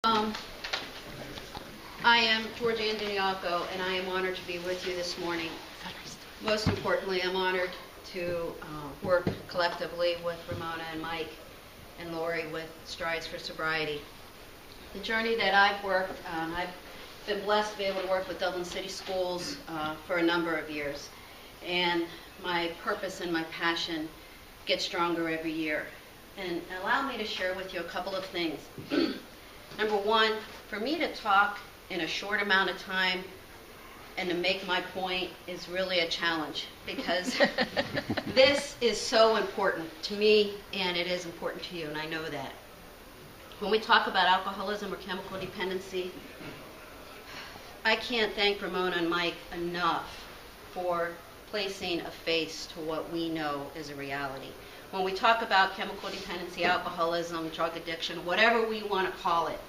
I am GeorgiAnn Dinanco, and I am honored to be with you this morning. Most importantly, I'm honored to work collectively with Ramona and Mike and Lori with Strides for Sobriety. The journey that I've worked, I've been blessed to be able to work with Dublin City Schools for a number of years. And my purpose and my passion get stronger every year. And allow me to share with you a couple of things. Number one, for me to talk in a short amount of time and to make my point is really a challenge, because this is so important to me and it is important to you, and I know that. When we talk about alcoholism or chemical dependency, I can't thank Ramona and Mike enough for placing a face to what we know is a reality. When we talk about chemical dependency, alcoholism, drug addiction, whatever we want to call it,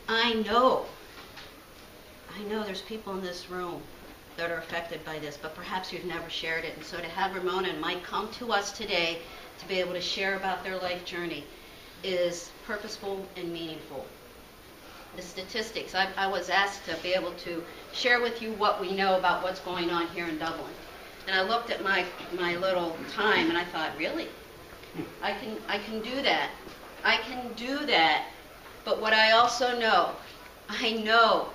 I know there's people in this room that are affected by this, but perhaps you've never shared it. And so to have Ramona and Mike come to us today to be able to share about their life journey is purposeful and meaningful. The statistics, I was asked to be able to share with you what we know about what's going on here in Dublin. And I looked at my little time and I thought, really? I can do that. I can do that. But what I also know, I know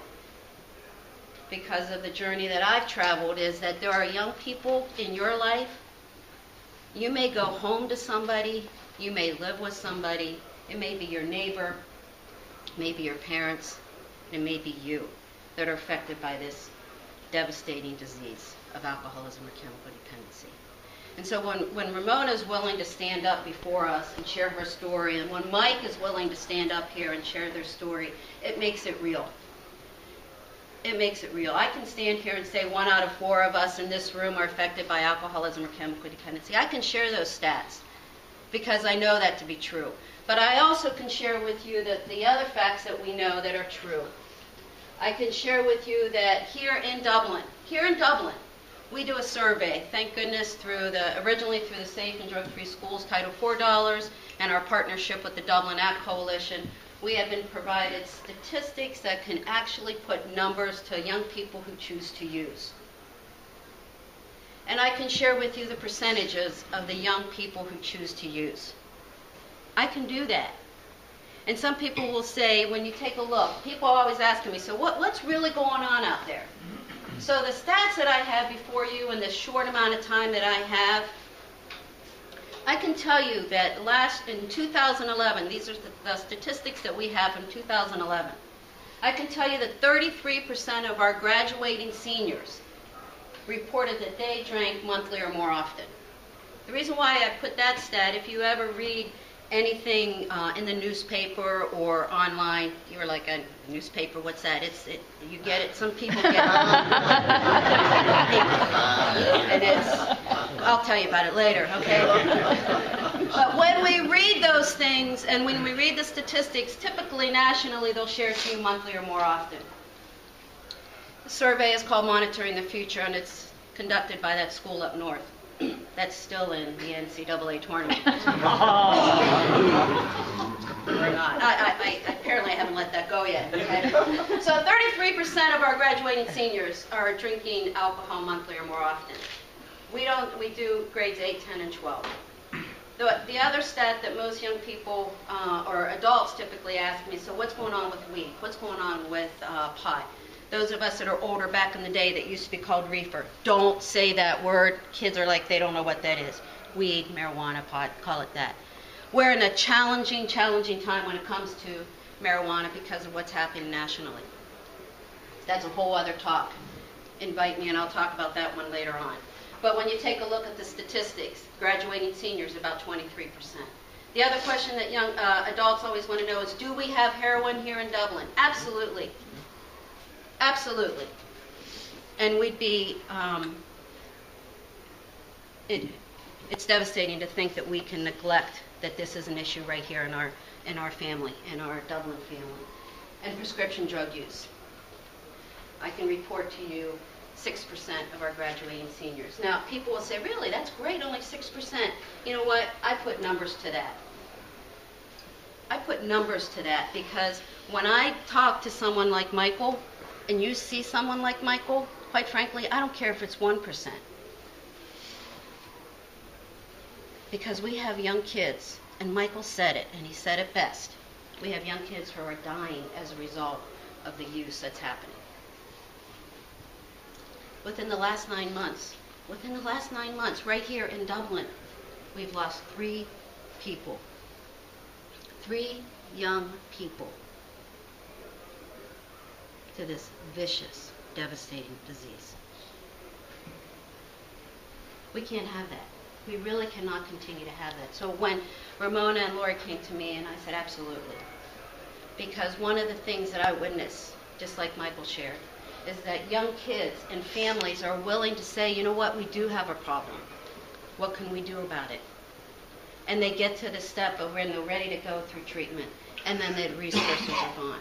because of the journey that I've traveled, is that there are young people in your life. You may go home to somebody, you may live with somebody, it may be your neighbor, maybe your parents, it may be you that are affected by this devastating disease of alcoholism or chemical dependency. And so when Ramona is willing to stand up before us and share her story, and when Mike is willing to stand up here and share their story, it makes it real. It makes it real. I can stand here and say 1 out of 4 of us in this room are affected by alcoholism or chemical dependency. I can share those stats because I know that to be true. But I also can share with you that the other facts that we know that are true. I can share with you that here in Dublin, we do a survey, thank goodness, originally through the Safe and Drug-Free Schools Title IV dollars and our partnership with the Dublin A.M Coalition. We have been provided statistics that can actually put numbers to young people who choose to use. And I can share with you the percentages of the young people who choose to use. I can do that. And some people will say, when you take a look, people are always asking me, so what's really going on out there? So the stats that I have before you in this short amount of time that I have, I can tell you that in 2011, these are the statistics that we have from 2011. I can tell you that 33% of our graduating seniors reported that they drank monthly or more often. The reason why I put that stat, if you ever read anything in the newspaper or online, you're like, a newspaper, what's that? You get it, some people get it. And I'll tell you about it later, okay? But when we read those things and when we read the statistics, typically nationally they'll share to you monthly or more often. The survey is called Monitoring the Future, and it's conducted by that school up north. That's still in the NCAA tournament. Or not. I apparently haven't let that go yet. Okay? So 33% of our graduating seniors are drinking alcohol monthly or more often. We do grades 8, 10, and 12. The other stat that most young people or adults typically ask me, so what's going on with weed? What's going on with pot? Those of us that are older back in the day that used to be called reefer. Don't say that word. Kids are like, they don't know what that is. Weed, marijuana, pot, call it that. We're in a challenging time when it comes to marijuana because of what's happening nationally. That's a whole other talk. Invite me and I'll talk about that one later on. But when you take a look at the statistics, graduating seniors, about 23%. The other question that young adults always want to know is, do we have heroin here in Dublin? Absolutely. Absolutely. And we'd be, it's devastating to think that we can neglect that this is an issue right here in our family, in our Dublin family. And prescription drug use. I can report to you 6% of our graduating seniors. Now, people will say, really, that's great, only 6%. You know what? I put numbers to that. I put numbers to that because when I talk to someone like Michael, and you see someone like Michael, quite frankly, I don't care if it's 1%. Because we have young kids, and Michael said it, and he said it best. We have young kids who are dying as a result of the use that's happening. Within the last 9 months, right here in Dublin, we've lost 3 people. 3 young people to this vicious, devastating disease. We can't have that. We really cannot continue to have that. So when Ramona and Lori came to me, and I said, absolutely. Because one of the things that I witnessed, just like Michael shared, is that young kids and families are willing to say, you know what, we do have a problem. What can we do about it? And they get to the step of when they're ready to go through treatment, and then the resources are gone.